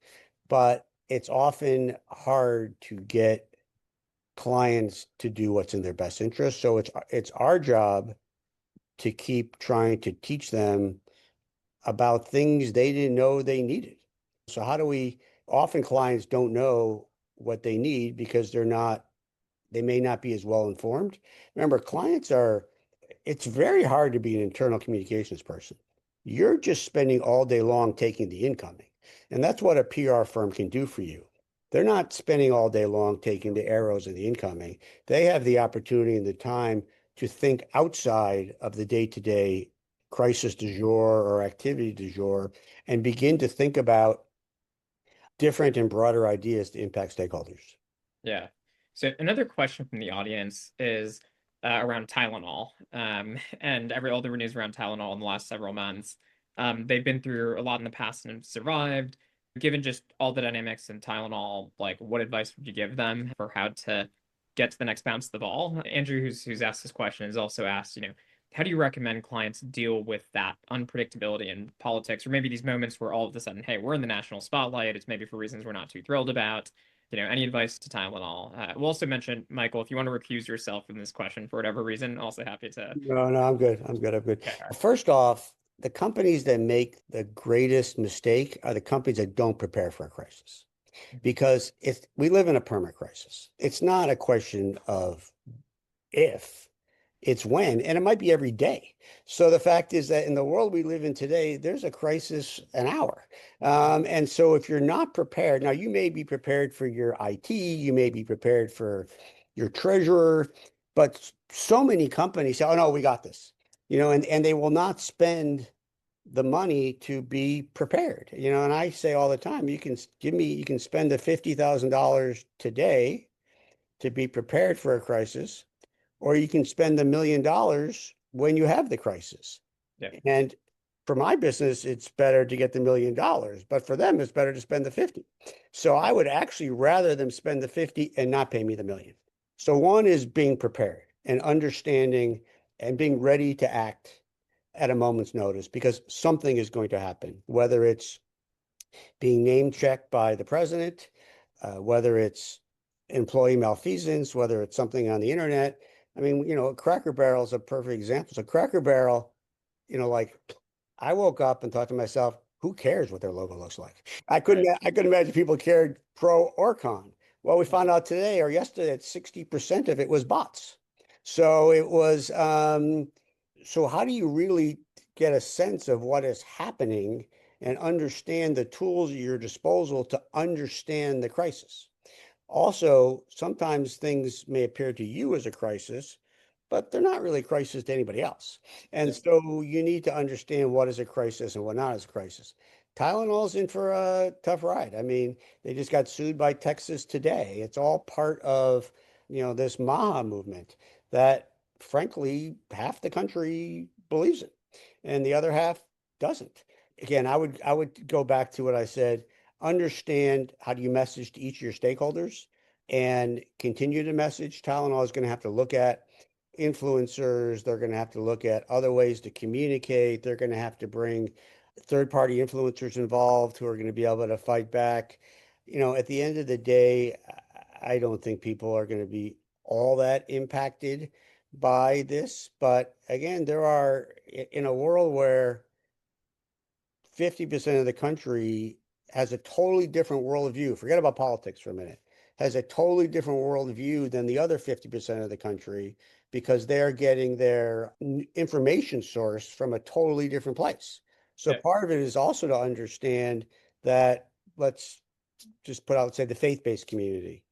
but it's often hard to get clients to do what's in their best interest. So it's our job to keep trying to teach them about things they didn't know they needed. So how do we, often clients don't know what they need because they may not be as well informed. Remember, it's very hard to be an internal communications person. You're just spending all day long taking the incoming. And that's what a PR firm can do for you. They're not spending all day long taking the arrows of the incoming. They have the opportunity and the time to think outside of the day-to-day crisis du jour or activity du jour and begin to think about different and broader ideas to impact stakeholders. Yeah. So another question from the audience is around Tylenol, and all the news around Tylenol in the last several months. They've been through a lot in the past and have survived. Given just all the dynamics in Tylenol, like what advice would you give them for how to get to the next bounce of the ball? Andrew, who's asked this question, has also asked, how do you recommend clients deal with that unpredictability in politics, or maybe these moments where all of a sudden, hey, we're in the national spotlight. It's maybe for reasons we're not too thrilled about. Any advice to Tylenol? We'll also mention, Michael, if you want to recuse yourself from this question for whatever reason, also happy to. No, no, I'm good. I'm good. I'm good. Okay, all right. First off, the companies that make the greatest mistake are the companies that don't prepare for a crisis Mhm. because we live in a permanent crisis. It's not a question of if, it's when, and it might be every day. So the fact is that in the world we live in today, there's a crisis an hour. And so if you're not prepared, now you may be prepared for your IT, you may be prepared for your treasurer, but so many companies say, oh no, we got this, and they will not spend the money to be prepared, and I say all the time, you can spend the $50,000 today to be prepared for a crisis, or you can spend $1 million when you have the crisis. Yeah, And for my business, it's better to get the $1 million, but for them, it's better to spend the 50. So I would actually rather them spend the 50 and not pay me the million. So one is being prepared and understanding and being ready to act at a moment's notice because something is going to happen, whether it's being name checked by the president, whether it's employee malfeasance, whether it's something on the internet. I mean, Cracker Barrel is a perfect example. So Cracker Barrel, like I woke up and thought to myself, who cares what their logo looks like? right. I couldn't imagine people cared pro or con. Well, we found out today or yesterday that 60% of it was bots. So it was, so how do you really get a sense of what is happening and understand the tools at your disposal to understand the crisis? Also, sometimes things may appear to you as a crisis, but they're not really a crisis to anybody else. Yeah, And so you need to understand what is a crisis and what not is a crisis. Tylenol's in for a tough ride. I mean, they just got sued by Texas today. It's all part of, this MAHA movement that, frankly, half the country believes in, and the other half doesn't. Again, I would go back to what I said, understand how do you message to each of your stakeholders and continue to message. Tylenol is going to have to look at influencers. They're going to have to look at other ways to communicate. They're going to have to bring third-party influencers involved who are going to be able to fight back. At the end of the day, I don't think people are going to be all that impacted by this. But again, in a world where 50% of the country has a totally different worldview. Forget about politics for a minute. Has a totally different worldview than the other 50% of the country because they're getting their information source from a totally different place. So yeah, part of it is also to understand that, let's just put out, say, the faith-based community.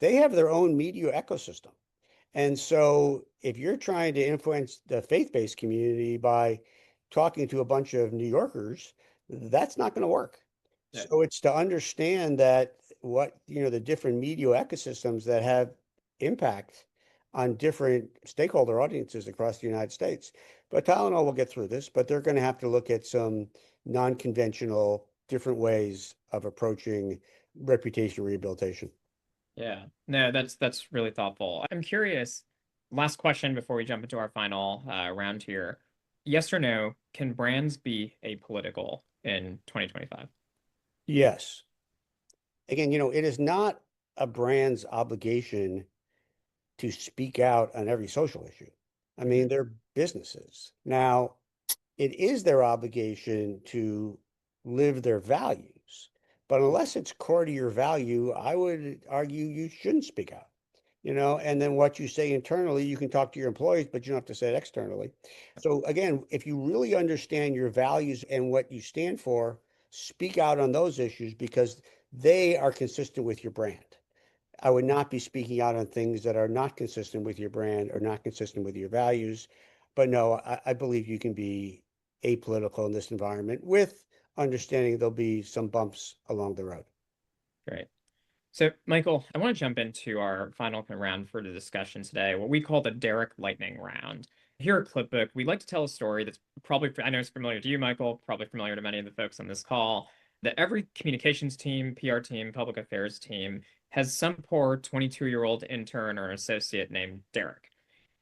They have their own media ecosystem. And so if you're trying to influence the faith-based community by talking to a bunch of New Yorkers, that's not going to work. yeah, So it's to understand that the different media ecosystems that have impact on different stakeholder audiences across the United States. But Tylenol will get through this, but they're going to have to look at some non-conventional, different ways of approaching reputation rehabilitation. Yeah. No, that's really thoughtful. I'm curious, last question before we jump into our final round here. Yes or no, can brands be apolitical in 2025? Yes. Again, it is not a brand's obligation to speak out on every social issue. I Mhm. mean, they're businesses. Now, it is their obligation to live their values. But unless it's core to your value, I would argue you shouldn't speak out. And then what you say internally, you can talk to your employees, but you don't have to say it externally. So again, if you really understand your values and what you stand for, speak out on those issues because they are consistent with your brand. I would not be speaking out on things that are not consistent with your brand or not consistent with your values. But no, I believe you can be apolitical in this environment with understanding there'll be some bumps along the road. Great. So, Michael, I want to jump into our final round for the discussion today, what we call the Derek Lightning Round. Here at Clipbook, we like to tell a story that's probably, I know it's familiar to you, Michael, probably familiar to many of the folks on this call, that every communications team, PR team, public affairs team has some poor 22-year-old intern or associate named Derek.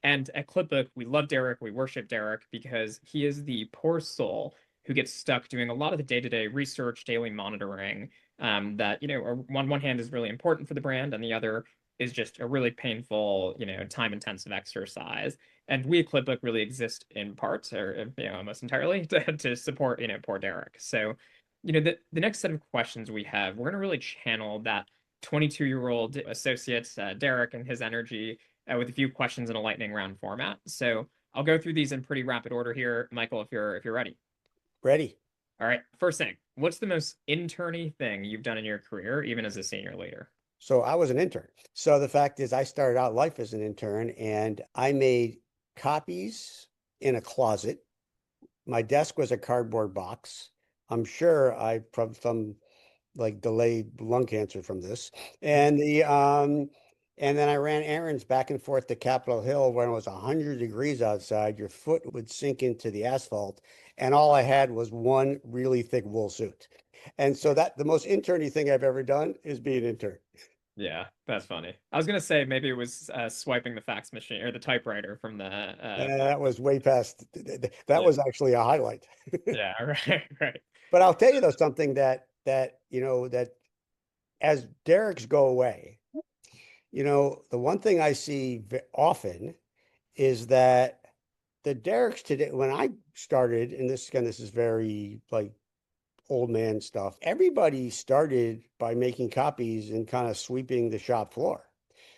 And at Clipbook, we love Derek, we worship Derek because he is the poor soul who gets stuck doing a lot of the day-to-day research, daily monitoring, that, on one hand is really important for the brand, and the other is just a really painful, time-intensive exercise. And we at Clipbook really exist in part, or almost entirely, to support, poor Derek. So, the next set of questions we have, we're going to really channel that 22-year-old associate, Derek, and his energy with a few questions in a lightning round format. So I'll go through these in pretty rapid order here, Michael, if you're ready. Ready? All right. First thing, what's the most interny thing you've done in your career, even as a senior leader? So I was an intern. So the fact is, I started out life as an intern and I made copies in a closet. My desk was a cardboard box. I'm sure I from some like delayed lung cancer from this. And then I ran errands back and forth to Capitol Hill when it was 100 degrees outside. Your foot would sink into the asphalt, and all I had was one really thick wool suit. And so that the most interny thing I've ever done is be an intern. Yeah, that's funny. I was gonna say maybe it was swiping the fax machine or the typewriter from the That was way past. That yeah, was actually a highlight. yeah, right, right. But I'll tell you though something that as Derek's go away, the one thing I see often is that the Derricks today, when I started, and this is very like old man stuff, everybody started by making copies and kind of sweeping the shop floor.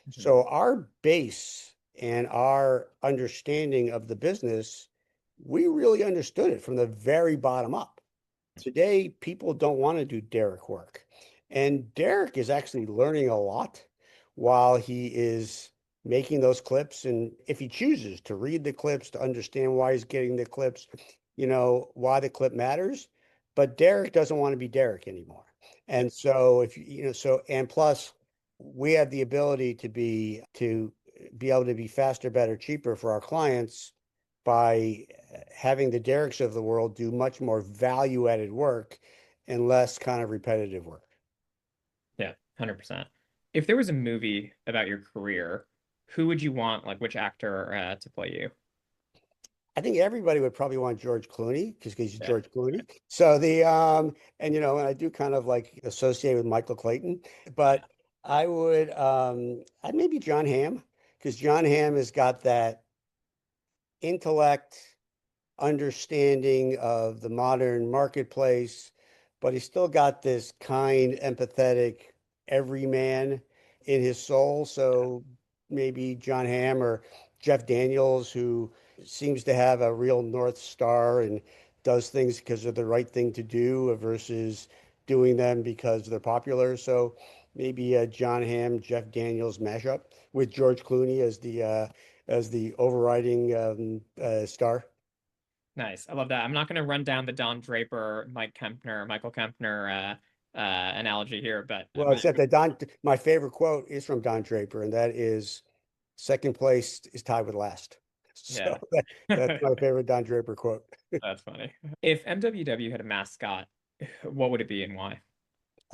Mhm. So our base and our understanding of the business, we really understood it from the very bottom up. Today, people don't want to do Derek work. And Derek is actually learning a lot while he is making those clips. And if he chooses to read the clips, to understand why he's getting the clips, why the clip matters. But Derek doesn't want to be Derek anymore. Yeah, And so and plus we have the ability to be able to be faster, better, cheaper for our clients by having the Derricks of the world do much more value added work and less kind of repetitive work. yeah, 100%. If there was a movie about your career, who would you want, like which actor to play you? I think everybody would probably want George Clooney because he's Yeah, George Clooney. So and I do kind of like associate with Michael Clayton, yeah, but I'd maybe John Hamm because John Hamm has got that intellect, understanding of the modern marketplace, but he's still got this kind, empathetic everyman in his soul. So maybe John Hamm or Jeff Daniels, who seems to have a real North Star and does things because they're the right thing to do versus doing them because they're popular. So maybe a John Hamm, Jeff Daniels mashup with George Clooney as the overriding star. nice. I love that. I'm not going to run down the Don Draper, Michael Kempner analogy here, but Well, except that my favorite quote is from Don Draper, and that is second place is tied with last. So yeah, that's my favorite Don Draper quote. that's funny. If MWW had a mascot, what would it be and why?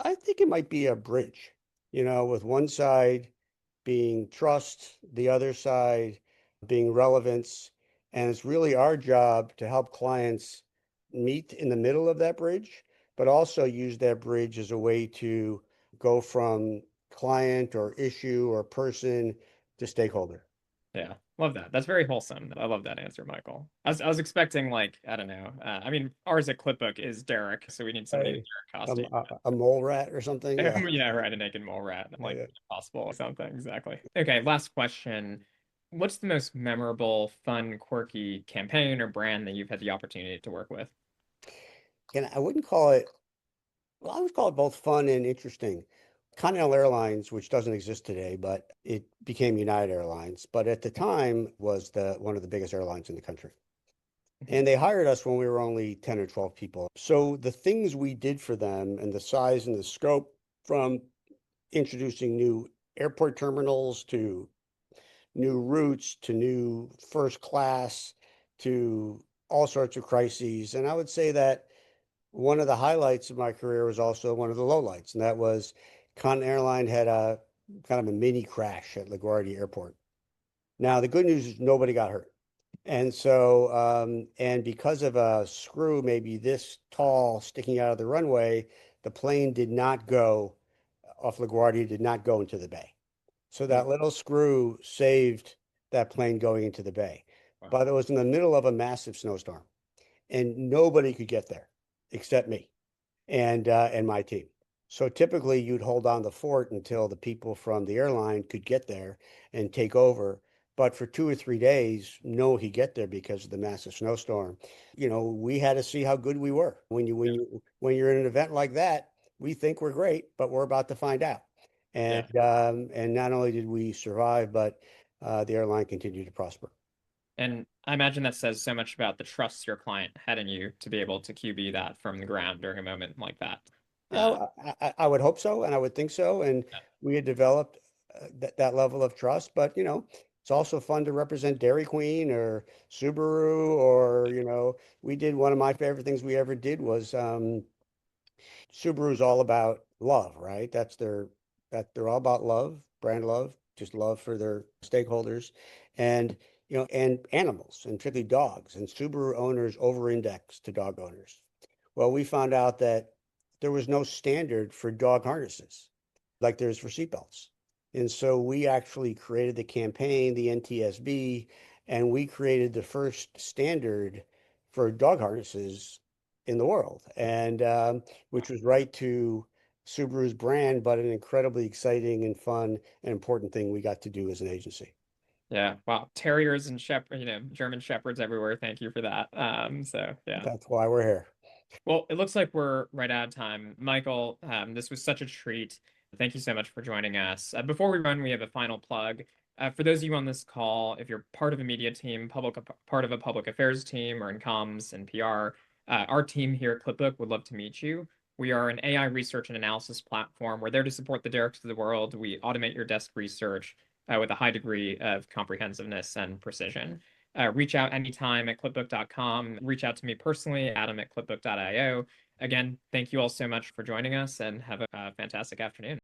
I think it might be a bridge. with one side being trust, the other side being relevance. And it's really our job to help clients meet in the middle of that bridge, but also use that bridge as a way to go from client or issue or person to stakeholder. Yeah, love that. That's very wholesome. I love that answer, Michael. I was expecting like, I don't know. I mean, ours at Clipbook is Derek, so we need somebody in Hey, a Derek costume. a mole rat or something. Yeah. Yeah, right, a naked mole rat, like Yeah. possible or something. Exactly. Okay, last question. What's the most memorable, fun, quirky campaign or brand that you've had the opportunity to work with? And I wouldn't call it, well, I would call it both fun and interesting. Continental Airlines, which doesn't exist today, but it became United Airlines, but at the time was the one of the biggest airlines in the country. Mhm. And they hired us when we were only 10 or 12 people. So the things we did for them and the size and the scope, from introducing new airport terminals to new routes to new first class to all sorts of crises. And I would say that one of the highlights of my career was also one of the lowlights, and that was Continental Airline had a kind of a mini crash at LaGuardia Airport. Now, the good news is nobody got hurt. And because of a screw maybe this tall sticking out of the runway, the plane did not go off LaGuardia, did not go into the bay. So Oh, that little screw saved that plane going into the bay. wow. But it was in the middle of a massive snowstorm, and nobody could get there except me and my team. So typically you'd hold on the fort until the people from the airline could get there and take over. But for 2 or 3 days, no one could get there because of the massive snowstorm. We had to see how good we were. When you're in an event like that, we think we're great, but we're about to find out. Yeah. And not only did we survive, but the airline continued to prosper. And I imagine that says so much about the trust your client had in you to be able to QB that from the ground during a moment like that. Uh, Yeah, I would hope so, and I would think so. And yeah, we had developed that level of trust. But it's also fun to represent Dairy Queen or Subaru, or we did one of my favorite things we ever did was Subaru's all about love, right? That they're all about love, brand love, just love for their stakeholders, and and animals, and particularly dogs. And Subaru owners over-index to dog owners. Well, we found out that there was no standard for dog harnesses like there is for seatbelts. And so we actually created the campaign, the NTSB, and we created the first standard for dog harnesses in the world, and which was right to Subaru's brand, but an incredibly exciting and fun and important thing we got to do as an agency. yeah. Wow. Terriers and shepherd, German shepherds everywhere. Thank you for that. So yeah. That's why we're here. Well, it looks like we're right out of time. Michael, this was such a treat. Thank you so much for joining us. Before we run, we have a final plug. For those of you on this call, if you're part of a media team, part of a public affairs team, or in comms and PR, our team here at Clipbook would love to meet you. We are an AI research and analysis platform. We're there to support the Derricks of the world. We automate your desk research with a high degree of comprehensiveness and precision. Reach out anytime at clipbook.com. Reach out to me personally, Adam at clipbook.io. Again, thank you all so much for joining us and have a fantastic afternoon.